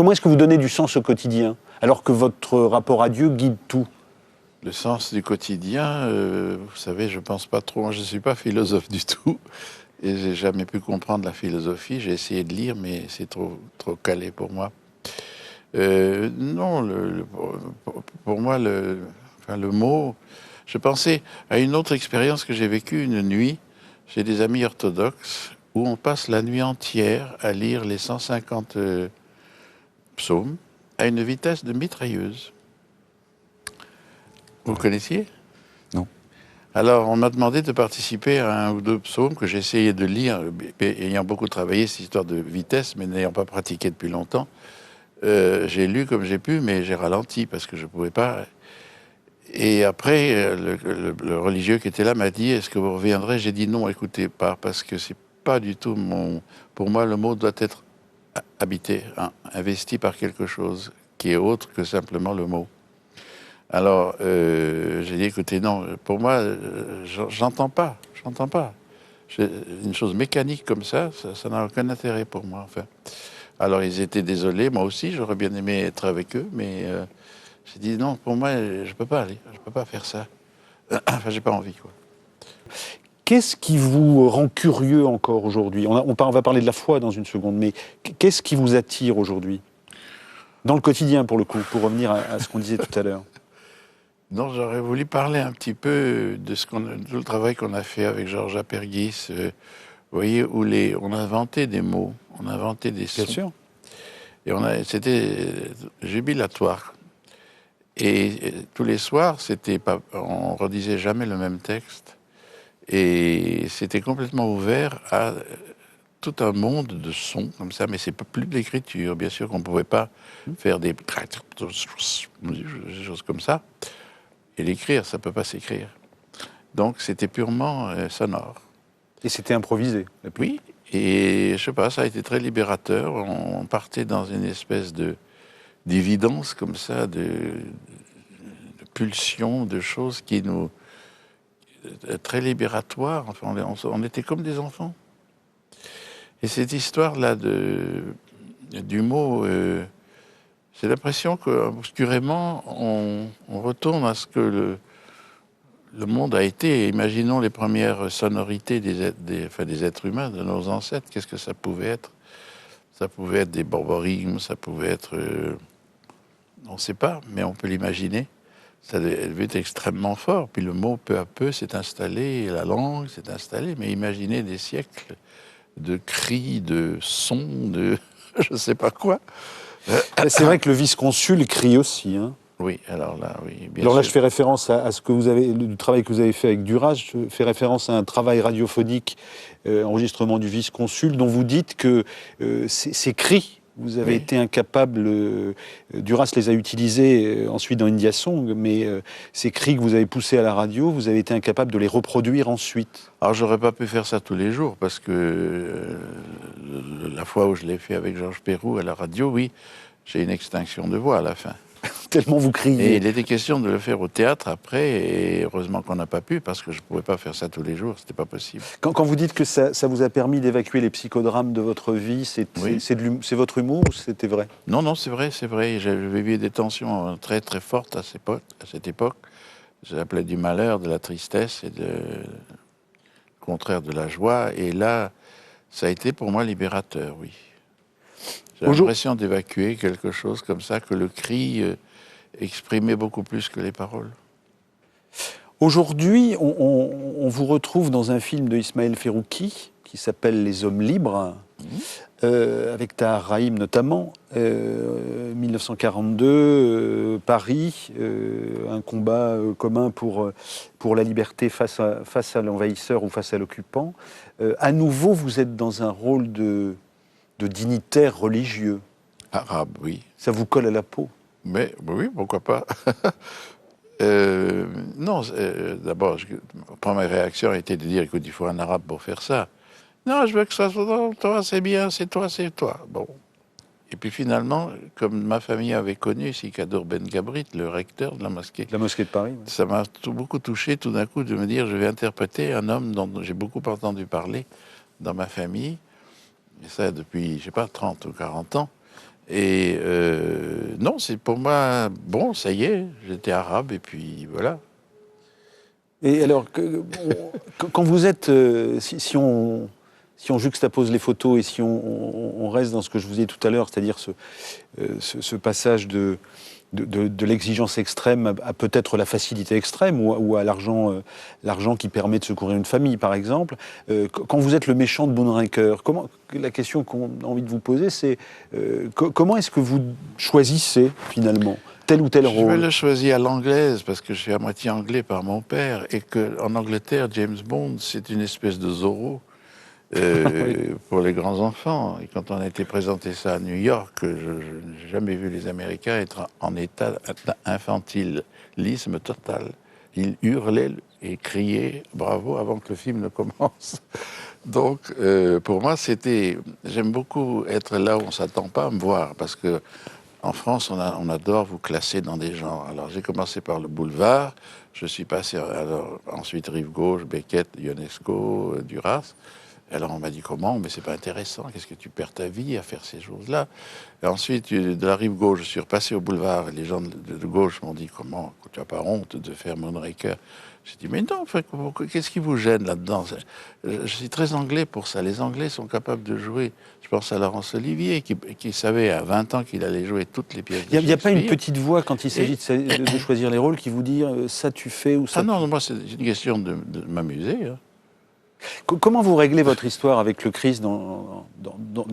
Comment est-ce que vous donnez du sens au quotidien, alors que votre rapport à Dieu guide tout? Le sens du quotidien, vous savez, je pense pas trop. Moi, je suis pas philosophe du tout. Et j'ai jamais pu comprendre la philosophie. J'ai essayé de lire, mais c'est trop calé pour moi. Non, pour moi, le mot... Je pensais à une autre expérience que j'ai vécue une nuit chez des amis orthodoxes, où on passe la nuit entière à lire les 150 psaumes à une vitesse de mitrailleuse. Vous connaissiez? Non. Alors, on m'a demandé de participer à un ou deux psaumes que j'ai essayé de lire, ayant beaucoup travaillé cette histoire de vitesse, mais n'ayant pas pratiqué depuis longtemps. J'ai lu comme j'ai pu, mais j'ai ralenti parce que je ne pouvais pas. Et après, le religieux qui était là m'a dit, est-ce que vous reviendrez? J'ai dit non, écoutez pas, parce que c'est pas du tout mon... Pour moi, le mot doit être habité, hein, investi par quelque chose qui est autre que simplement le mot. Alors, j'ai dit, écoutez, non, pour moi, j'entends pas. Une chose mécanique comme ça n'a aucun intérêt pour moi, enfin. Alors, ils étaient désolés, moi aussi, j'aurais bien aimé être avec eux, mais j'ai dit, non, pour moi, je peux pas aller, je peux pas faire ça. Enfin, j'ai pas envie, quoi. Qu'est-ce qui vous rend curieux encore aujourd'hui? On va parler de la foi dans une seconde, mais qu'est-ce qui vous attire aujourd'hui? Dans le quotidien, pour le coup, pour revenir à ce qu'on disait tout à l'heure. Non, j'aurais voulu parler un petit peu de tout le travail qu'on a fait avec Georges Apergis, vous voyez, où on a inventé des mots, on a inventé des sons. Bien sûr. Et c'était jubilatoire. Et tous les soirs, on redisait jamais le même texte. Et c'était complètement ouvert à tout un monde de sons comme ça, mais c'est plus de l'écriture. Bien sûr qu'on ne pouvait pas faire des choses comme ça. Et l'écrire, ça ne peut pas s'écrire. Donc c'était purement sonore. Et c'était improvisé. Oui, et je sais pas, ça a été très libérateur. On partait dans une espèce d'évidence comme ça, de pulsion, de choses qui nous... très libératoires. Enfin, on était comme des enfants. Et cette histoire-là du mot, j'ai l'impression qu'obscurément, on retourne à ce que le monde a été. Imaginons les premières sonorités des êtres humains, de nos ancêtres. Qu'est-ce que ça pouvait être? Ça pouvait être des borborigmes, ça pouvait être... on ne sait pas, mais on peut l'imaginer. Ça devait être extrêmement fort. Puis le mot, peu à peu, s'est installé, la langue s'est installée. Mais imaginez des siècles de cris, de sons, de je ne sais pas quoi. C'est vrai que le vice-consul crie aussi. Hein. Oui, alors là, oui, bien Alors là, sûr. je fais référence à ce que vous avez, du travail que vous avez fait avec Duras. Je fais référence à un travail radiophonique, enregistrement du vice-consul, dont vous dites que ces cris, vous avez été incapable. Duras les a utilisés ensuite dans India Song, mais ces cris que vous avez poussés à la radio, vous avez été incapable de les reproduire ensuite. Alors, j'aurais pas pu faire ça tous les jours, parce que la fois où je l'ai fait avec Georges Perrou à la radio, oui, j'ai une extinction de voix à la fin. Tellement vous criez. Et il était question de le faire au théâtre après, et heureusement qu'on n'a pas pu, parce que je ne pouvais pas faire ça tous les jours, c'était pas possible. Quand vous dites que ça vous a permis d'évacuer les psychodrames de votre vie, c'est votre humour ou c'était vrai? Non, c'est vrai. J'avais vécu des tensions très très fortes à cette époque. J'appelais du malheur, de la tristesse et le contraire de la joie. Et là, ça a été pour moi libérateur, oui. J'ai l'impression d'évacuer quelque chose comme ça, que le cri exprimait beaucoup plus que les paroles. Aujourd'hui, on vous retrouve dans un film de Ismaël Ferrouki qui s'appelle Les Hommes Libres, avec Tahar Rahim notamment, 1942, Paris, un combat commun pour la liberté face à l'envahisseur ou face à l'occupant. À nouveau, vous êtes dans un rôle de dignitaire religieux. Arabe, oui. Ça vous colle à la peau. Mais oui, pourquoi pas. Non, d'abord, ma première réaction a été de dire, écoute, il faut un arabe pour faire ça. Non, je veux que ça soit toi, c'est bien, c'est toi. Bon. Et puis finalement, comme ma famille avait connu Sikadour Ben Gabrit, le recteur de la mosquée. La mosquée de Paris. Oui. Ça m'a beaucoup touché tout d'un coup de me dire, je vais interpréter un homme dont j'ai beaucoup entendu parler dans ma famille. Et ça depuis, je sais pas, 30 ou 40 ans. Et non, c'est pour moi, bon, ça y est, j'étais arabe, et puis voilà. Et alors, quand vous êtes, si on juxtapose les photos et si on reste dans ce que je vous ai dit tout à l'heure, c'est-à-dire ce passage de l'exigence extrême à peut-être la facilité extrême ou à l'argent qui permet de secourir une famille, par exemple. Quand vous êtes le méchant de Moonraker, la question qu'on a envie de vous poser, c'est comment est-ce que vous choisissez finalement tel ou tel Je vais rôle? le choisir à l'anglaise parce que je suis à moitié anglais par mon père et que en Angleterre, James Bond, c'est une espèce de Zorro Oui. pour les grands enfants. Et quand on a été présenté ça à New York, je n'ai jamais vu les Américains être en état d'infantilisme total. Ils hurlaient et criaient bravo avant que le film ne commence. Donc, pour moi, j'aime beaucoup être là où on s'attend pas à me voir parce que en France, on adore vous classer dans des genres. Alors, j'ai commencé par le boulevard. Je suis passé ensuite rive gauche, Beckett, Ionesco, Duras. Alors, on m'a dit comment? Mais c'est pas intéressant. Qu'est-ce que tu perds ta vie à faire ces choses-là? Et ensuite, de la rive gauche, je suis repassé au boulevard. Et les gens de gauche m'ont dit comment? Tu n'as pas honte de faire Moonraker? J'ai dit, mais non, qu'est-ce qui vous gêne là-dedans? Je suis très anglais pour ça. Les Anglais sont capables de jouer. Je pense à Laurence Olivier, qui savait à 20 ans qu'il allait jouer toutes les pièces de Il n'y a pas une Shakespeare. petite voix quand il s'agit de choisir les rôles qui vous dit ça tu fais ou ça Ah non, moi, c'est une question de m'amuser. Hein. Comment vous réglez votre histoire avec le Christ dans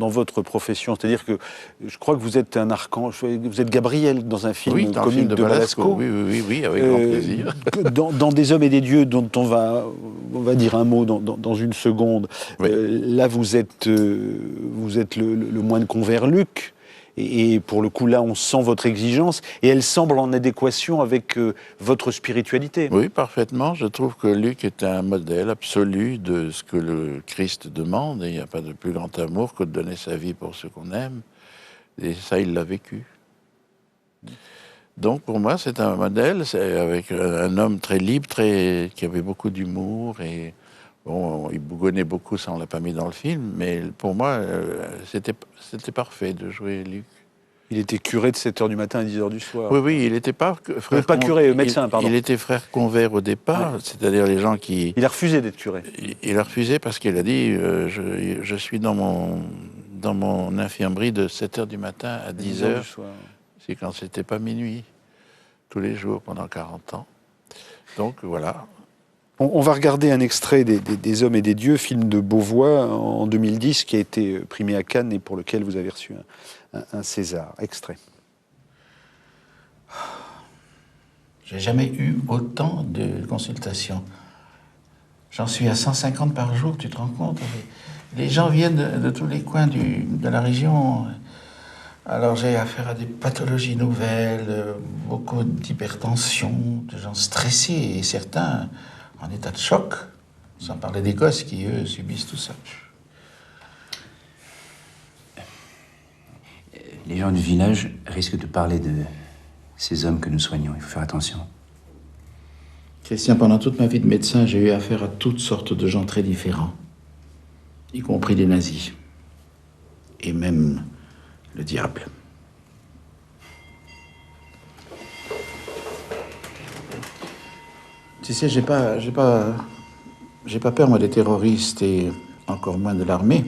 votre profession? C'est-à-dire que je crois que vous êtes un archange, vous êtes Gabriel dans un film Oui, dans le comique film de Balasco. Balasco. Oui, avec grand plaisir. Dans Des hommes et des dieux, dont on va dire un mot dans une seconde, Oui. là vous êtes le moine convers Luc. Et pour le coup, là, on sent votre exigence et elle semble en adéquation avec votre spiritualité. Oui, parfaitement. Je trouve que Luc est un modèle absolu de ce que le Christ demande. Et il n'y a pas de plus grand amour que de donner sa vie pour ceux qu'on aime. Et ça, il l'a vécu. Donc, pour moi, c'est un modèle. C'est avec un homme très libre, qui avait beaucoup d'humour. Et bon, il bougonnait beaucoup, ça, on ne l'a pas mis dans le film. Mais pour moi, c'était parfait de jouer Luc. Il était curé de 7h du matin à 10h du soir. Oui, il n'était pas frère. Pas curé, médecin, pardon. Il était frère convers au départ, oui. C'est-à-dire les gens qui. Il a refusé d'être curé. Il a refusé parce qu'il a dit je suis dans mon infirmerie de 7h du matin à 10h. C'est quand c'était pas minuit, tous les jours pendant 40 ans. Donc voilà. On va regarder un extrait des Hommes et des Dieux, film de Beauvois en 2010 qui a été primé à Cannes et pour lequel vous avez reçu un César. Extrait. J'ai jamais eu autant de consultations. J'en suis à 150 par jour, tu te rends compte? Les gens viennent de tous les coins de la région. Alors j'ai affaire à des pathologies nouvelles, beaucoup d'hypertension, de gens stressés et certains en état de choc, sans parler des gosses qui, eux, subissent tout ça. Les gens du village risquent de parler de ces hommes que nous soignons. Il faut faire attention. Christian, pendant toute ma vie de médecin, j'ai eu affaire à toutes sortes de gens très différents, y compris des nazis, et même le diable. Tu sais, j'ai pas peur, moi, des terroristes et encore moins de l'armée.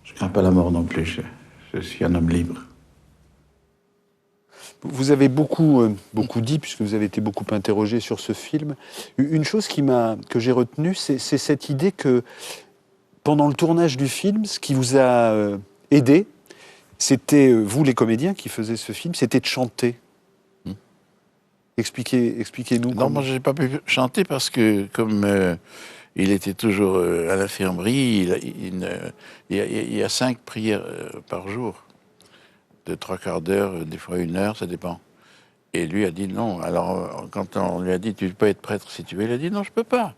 Je crains pas la mort non plus. Je suis un homme libre. Vous avez beaucoup dit, puisque vous avez été beaucoup interrogé sur ce film. Une chose que j'ai retenue, c'est cette idée que pendant le tournage du film, ce qui vous a aidé, c'était, vous les comédiens qui faisiez ce film, c'était de chanter. Expliquez-nous. Non, moi, je n'ai pas pu chanter parce que, comme il était toujours à l'infirmerie, il y a 5 prières par jour, de 3/4 d'heure, des fois 1 heure, ça dépend. Et lui a dit non. Alors, quand on lui a dit, tu peux être prêtre si tu veux, il a dit non, je peux pas.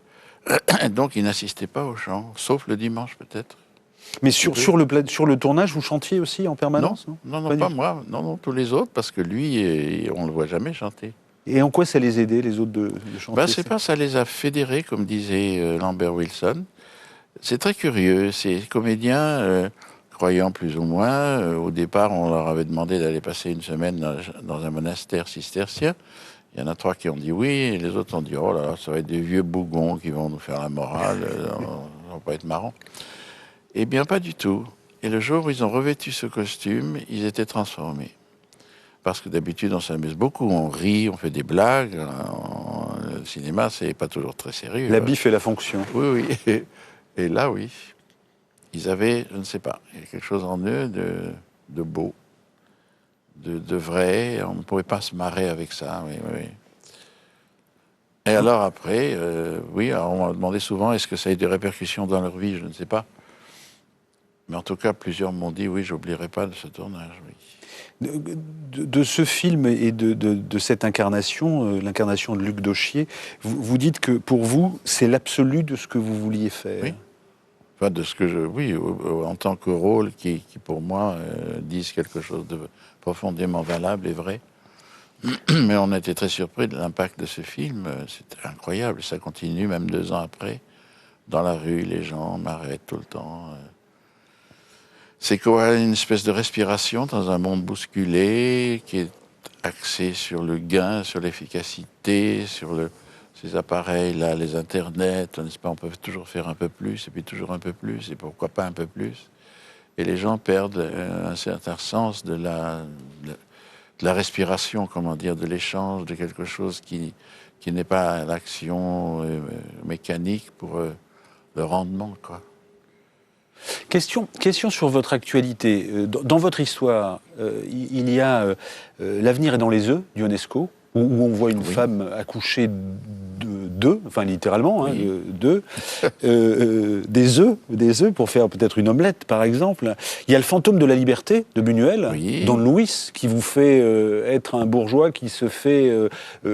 Donc, il n'assistait pas au chant, sauf le dimanche peut-être. Mais sur le tournage, vous chantiez aussi en permanence? Non, pas moi. Non, tous les autres, parce que lui, on ne le voit jamais chanter. Et en quoi ça les aidait, les autres, de chanter? Ça les a fédérés, comme disait Lambert Wilson. C'est très curieux. Ces comédiens, croyants plus ou moins, au départ, on leur avait demandé d'aller passer une semaine dans un monastère cistercien. Il y en a 3 qui ont dit oui, et les autres ont dit oh là là, ça va être des vieux bougons qui vont nous faire la morale, ça va pas être marrant. Eh bien, pas du tout. Et le jour où ils ont revêtu ce costume, ils étaient transformés. Parce que d'habitude, on s'amuse beaucoup, on rit, on fait des blagues. Le cinéma, c'est pas toujours très sérieux. L'habit fait la fonction. Oui, oui. Et là, oui. Ils avaient, je ne sais pas, il y a quelque chose en eux de beau, de vrai. On ne pouvait pas se marrer avec ça. Oui, oui. Et alors après, oui, alors on m'a demandé souvent, est-ce que ça a eu des répercussions dans leur vie? Je ne sais pas. Mais en tout cas, plusieurs m'ont dit, oui, j'oublierai pas de ce tournage. Oui. De ce film et de cette incarnation, l'incarnation de Luc Dauchier, vous dites que pour vous, c'est l'absolu de ce que vous vouliez faire. Oui. Enfin, de ce que je... Oui, en tant que rôle qui pour moi, disent quelque chose de profondément valable et vrai. Mais on a été très surpris de l'impact de ce film. C'était incroyable. Ça continue, même 2 ans après. Dans la rue, les gens m'arrêtent tout le temps. C'est quoi, une espèce de respiration dans un monde bousculé qui est axé sur le gain, sur l'efficacité, sur ces appareils-là, les internets, n'est-ce pas? On peut toujours faire un peu plus, et puis toujours un peu plus, et pourquoi pas un peu plus? Et les gens perdent un certain sens de la respiration, comment dire, de l'échange, de quelque chose qui n'est pas l'action mécanique pour le rendement, quoi. Question sur votre actualité. Dans votre histoire, il y a L'avenir est dans les œufs d'Ionesco, où on voit une femme accoucher d'œufs, enfin littéralement, hein, des œufs pour faire peut-être une omelette, par exemple. Il y a Le fantôme de la liberté de Buñuel, Don Luis, qui vous fait être un bourgeois qui se fait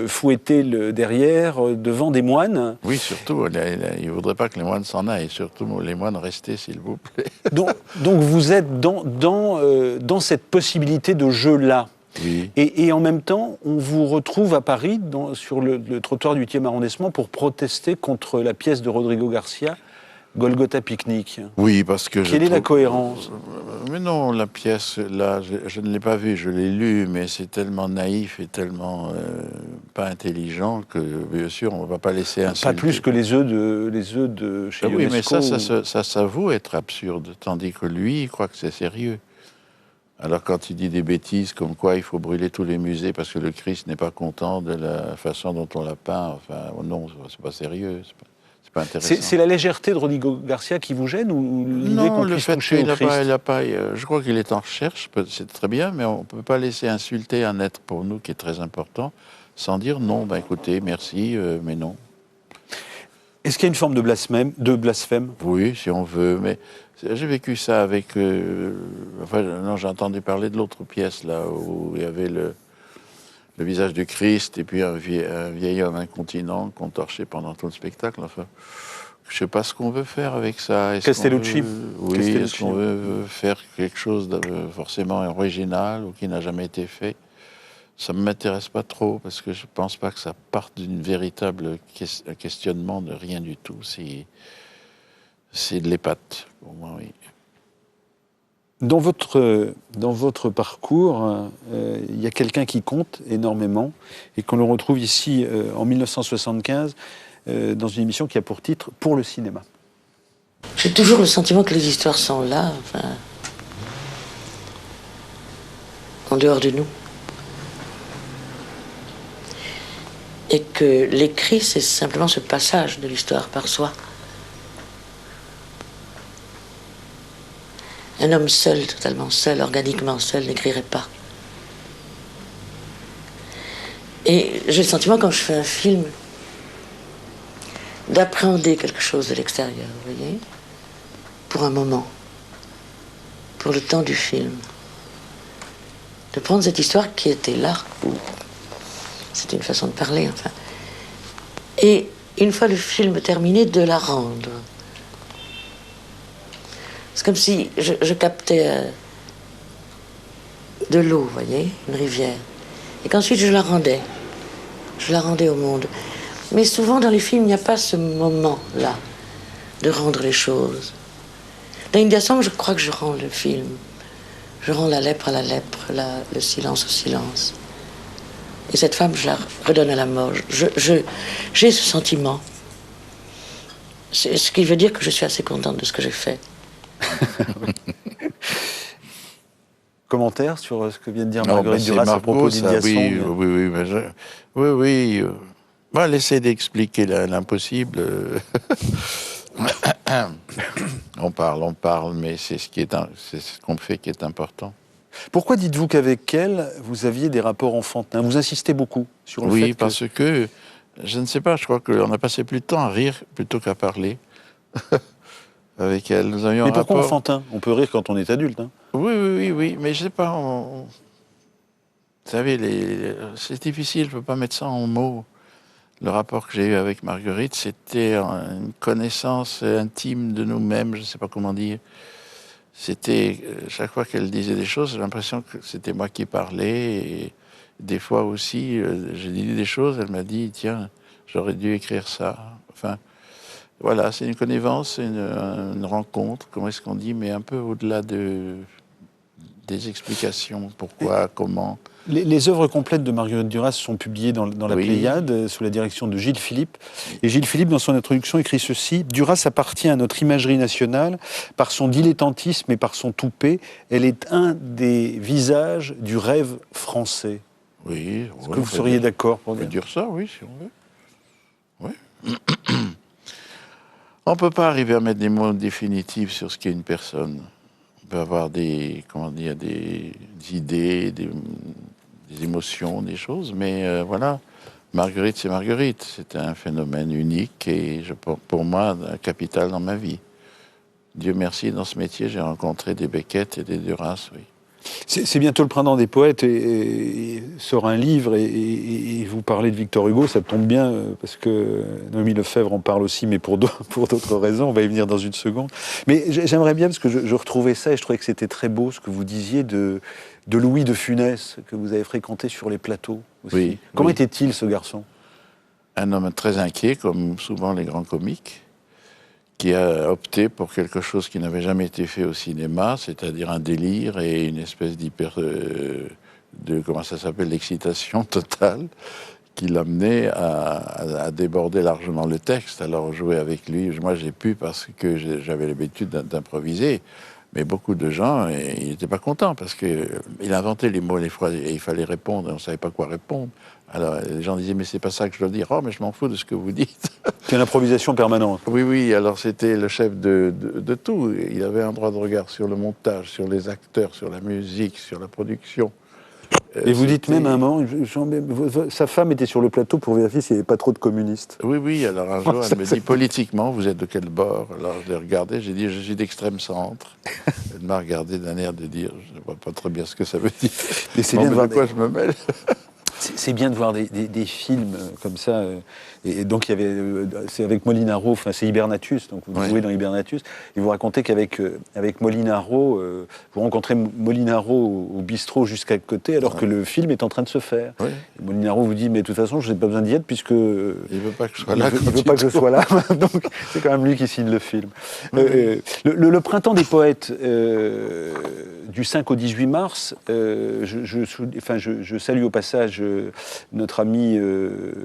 fouetter derrière devant des moines. Oui, surtout, il ne voudrait pas que les moines s'en aillent, surtout les moines restez, s'il vous plaît. Donc vous êtes dans cette possibilité de jeu-là. Oui. Et en même temps, on vous retrouve à Paris, sur le trottoir du 8e arrondissement, pour protester contre la pièce de Rodrigo Garcia, Golgotha Picnic. Oui, parce que Quelle est la cohérence? Mais non, la pièce, là, je ne l'ai pas vue, je l'ai lue, mais c'est tellement naïf et tellement pas intelligent que, bien sûr, on ne va pas laisser insulter. Pas plus que les œufs de chez Ionesco. Oui, mais ça s'avoue être absurde, tandis que lui, il croit que c'est sérieux. Alors quand il dit des bêtises comme quoi il faut brûler tous les musées parce que le Christ n'est pas content de la façon dont on l'a peint, enfin non, c'est pas sérieux, c'est pas intéressant. C'est la légèreté de Rodrigo Garcia qui vous gêne ou l'idée qu'on puisse toucher au Christ? Je crois qu'il est en recherche, c'est très bien, mais on ne peut pas laisser insulter un être pour nous qui est très important sans dire non, ben écoutez, merci, mais non. Est-ce qu'il y a une forme de blasphème? Oui, si on veut, mais j'ai vécu ça avec... non, j'ai entendu parler de l'autre pièce, là, où il y avait le visage du Christ et puis un vieil homme incontinent qu'on torchait pendant tout le spectacle. Enfin, je ne sais pas ce qu'on veut faire avec ça. Castellucci. Oui, est-ce qu'on veut faire quelque chose de forcément original ou qui n'a jamais été fait? Ça ne m'intéresse pas trop, parce que je ne pense pas que ça parte d'une véritable questionnement de rien du tout. C'est de l'épate, pour moi, oui. Dans votre parcours, il y a quelqu'un qui compte énormément et qu'on le retrouve ici en 1975 dans une émission qui a pour titre « Pour le cinéma ». J'ai toujours le sentiment que les histoires sont là, enfin, en dehors de nous. Et que l'écrit, c'est simplement ce passage de l'histoire par soi. Un homme seul, totalement seul, organiquement seul, n'écrirait pas. Et j'ai le sentiment, quand je fais un film, d'appréhender quelque chose de l'extérieur, vous voyez, pour un moment, pour le temps du film. De prendre cette histoire qui était là, ou c'est une façon de parler, enfin. Et une fois le film terminé, de la rendre. C'est comme si je captais de l'eau, vous voyez, une rivière. Et qu'ensuite je la rendais. Je la rendais au monde. Mais souvent dans les films, il n'y a pas ce moment-là. de rendre les choses. Dans India Song, je crois que je rends le film. Je rends la lèpre à la lèpre, le silence au silence. Et cette femme, je la redonne à la mort. J'ai ce sentiment. C'est ce qui veut dire que je suis assez contente de ce que j'ai fait. Commentaire sur ce que vient de dire Non, Marguerite c'est Duras à Margot, propos ça, d'India oui, Song. oui, mais oui. Moi, elle essaie d'expliquer l'impossible. On parle, mais c'est c'est ce qu'on fait qui est important. Pourquoi dites-vous qu'avec elle, vous aviez des rapports enfantins? Vous insistez beaucoup sur le fait Oui, que... parce que, je ne sais pas, je crois qu'on a passé plus de temps à rire plutôt qu'à parler avec elle. Nous avions Mais un pourquoi rapport... enfantin? On peut rire quand on est adulte. Hein. Oui, mais je sais pas, vous savez, c'est difficile, je ne peux pas mettre ça en mots. Le rapport que j'ai eu avec Marguerite, c'était une connaissance intime de nous-mêmes, je ne sais pas comment dire. C'était, chaque fois qu'elle disait des choses, j'ai l'impression que c'était moi qui parlais. Et des fois aussi, j'ai dit des choses, elle m'a dit, tiens, j'aurais dû écrire ça. Enfin, voilà, c'est une connivence, une rencontre, comment est-ce qu'on dit, mais un peu au-delà des explications, pourquoi, comment. Les œuvres complètes de Marguerite Duras sont publiées dans la Oui. Pléiade, sous la direction de Gilles Philippe. Et Gilles Philippe, dans son introduction, écrit ceci: Duras appartient à notre imagerie nationale par son dilettantisme et par son toupet. Elle est un des visages du rêve français. Oui. Est-ce que vous seriez d'accord pour On peut dire dire ça, oui, si on veut. Oui. On ne peut pas arriver à mettre des mots définitifs sur ce qu'est une personne. On peut avoir des idées, des émotions, des choses, mais voilà. Marguerite, c'est Marguerite. C'est un phénomène unique et pour moi, capital dans ma vie. Dieu merci, dans ce métier, j'ai rencontré des Beckett et des Duras, oui. C'est bientôt le printemps des poètes et sort un livre et vous parlez de Victor Hugo, ça tombe bien parce que Noémie Lefebvre en parle aussi, mais pour d'autres raisons, on va y venir dans une seconde. Mais j'aimerais bien, parce que je retrouvais ça et je trouvais que c'était très beau ce que vous disiez de Louis de Funès, que vous avez fréquenté sur les plateaux aussi. Oui, Comment oui. était-il ce garçon? Un homme très inquiet, comme souvent les grands comiques, qui a opté pour quelque chose qui n'avait jamais été fait au cinéma, c'est-à-dire un délire et une espèce comment ça s'appelle, l'excitation totale, qui l'amenait à déborder largement le texte. Alors jouer avec lui, moi j'ai pu parce que j'avais l'habitude d'improviser, mais beaucoup de gens, ils n'étaient pas contents parce qu'il inventait les mots, les phrases, et il fallait répondre, et on ne savait pas quoi répondre. Alors les gens disaient, mais c'est pas ça que je dois dire. Oh, mais je m'en fous de ce que vous dites. C'est l'improvisation permanente. Oui, alors c'était le chef de tout. Il avait un droit de regard sur le montage, sur les acteurs, sur la musique, sur la production. Et vous dites même à un moment, sa femme était sur le plateau pour vérifier s'il n'y avait pas trop de communistes. Oui, alors un jour, elle me dit, politiquement, vous êtes de quel bord? Alors je l'ai regardé, j'ai dit, je suis d'extrême centre. Elle m'a regardé d'un air de dire, je ne vois pas très bien ce que ça veut dire. Mais c'est bien de voir quoi je me mêle. C'est bien de voir des films comme ça. Et donc, il y avait, c'est avec Molinaro, enfin, c'est Hibernatus, donc vous jouez dans Hibernatus. Et vous racontez qu'avec Molinaro, vous rencontrez Molinaro au bistrot jusqu'à côté, alors que le film est en train de se faire. Ouais. Et Molinaro vous dit, mais de toute façon, je n'ai pas besoin d'y être, puisque... Il ne veut pas que je sois là. Il veut pas que je sois là, donc c'est quand même lui qui signe le film. Le printemps des poètes, du 5 au 18 mars, je salue au passage notre ami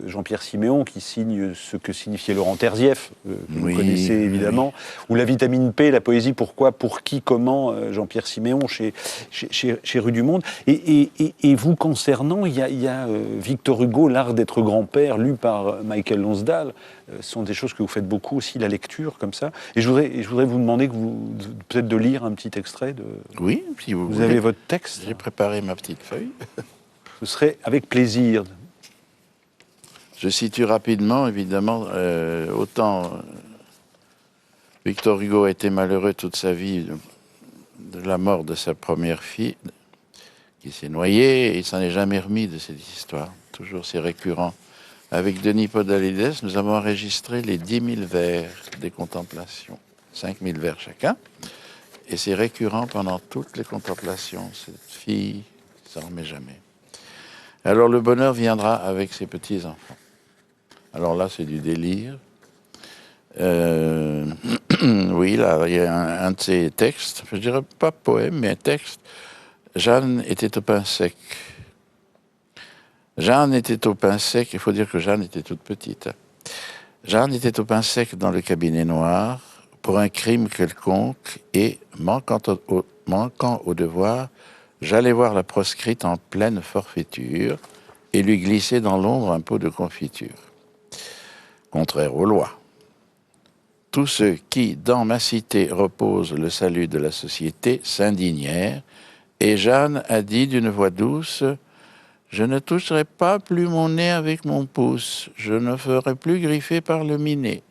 Jean-Pierre Siméon qui signe ce que signifiait Laurent Terzieff, que vous connaissez évidemment, ou la vitamine P, la poésie pourquoi, pour qui, comment, Jean-Pierre Siméon chez Rue du Monde. Et vous concernant, il y a Victor Hugo, L'art d'être grand-père, lu par Michael Lonsdale. Ce sont des choses que vous faites beaucoup aussi, la lecture comme ça. Et je voudrais vous demander peut-être de lire un petit extrait de... Oui, si vous voulez. Vous avez votre texte? J'ai préparé ma petite feuille. Ce serait avec plaisir. Je situe rapidement, évidemment, autant Victor Hugo a été malheureux toute sa vie de la mort de sa première fille, qui s'est noyée, et il s'en est jamais remis de cette histoire. Toujours c'est récurrent. Avec Denis Podalides, nous avons enregistré les 10 000 vers des contemplations, 5 000 vers chacun, et c'est récurrent pendant toutes les contemplations. Cette fille ne s'en remet jamais. Alors le bonheur viendra avec ses petits-enfants. Alors là, c'est du délire. Oui, là, il y a un de ses textes, je dirais pas poème, mais un texte. Jeanne était au pain sec. Jeanne était au pain sec, il faut dire que Jeanne était toute petite. Jeanne était au pain sec dans le cabinet noir pour un crime quelconque et, manquant au devoir, j'allais voir la proscrite en pleine forfaiture et lui glisser dans l'ombre un pot de confiture. Contraire aux lois. Tous ceux qui, dans ma cité, reposent le salut de la société s'indignèrent, et Jeanne a dit d'une voix douce « Je ne toucherai pas plus mon nez avec mon pouce, je ne ferai plus griffer par le minet. »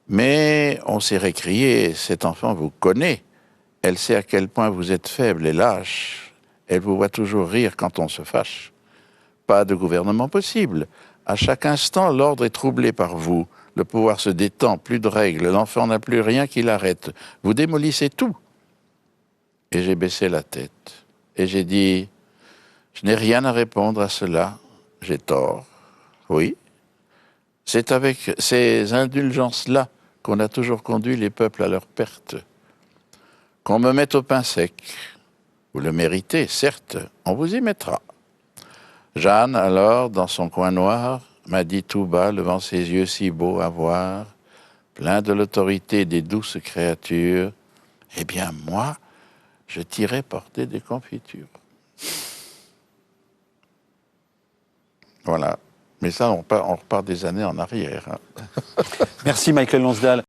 Mais on s'est récrié « Cet enfant vous connaît, elle sait à quel point vous êtes faible et lâche, elle vous voit toujours rire quand on se fâche. Pas de gouvernement possible, à chaque instant l'ordre est troublé par vous. Le pouvoir se détend, plus de règles, l'enfant n'a plus rien qui l'arrête. Vous démolissez tout. » Et j'ai baissé la tête. Et j'ai dit, je n'ai rien à répondre à cela. J'ai tort. Oui. C'est avec ces indulgences-là qu'on a toujours conduit les peuples à leur perte. Qu'on me mette au pain sec. Vous le méritez, certes, on vous y mettra. Jeanne, alors, dans son coin noir, m'a dit tout bas, levant ses yeux si beaux à voir, plein de l'autorité des douces créatures, « Eh bien, moi, je t'irai porter des confitures. » Voilà. Mais ça, on repart des années en arrière. Hein. Merci Michael Lonsdal.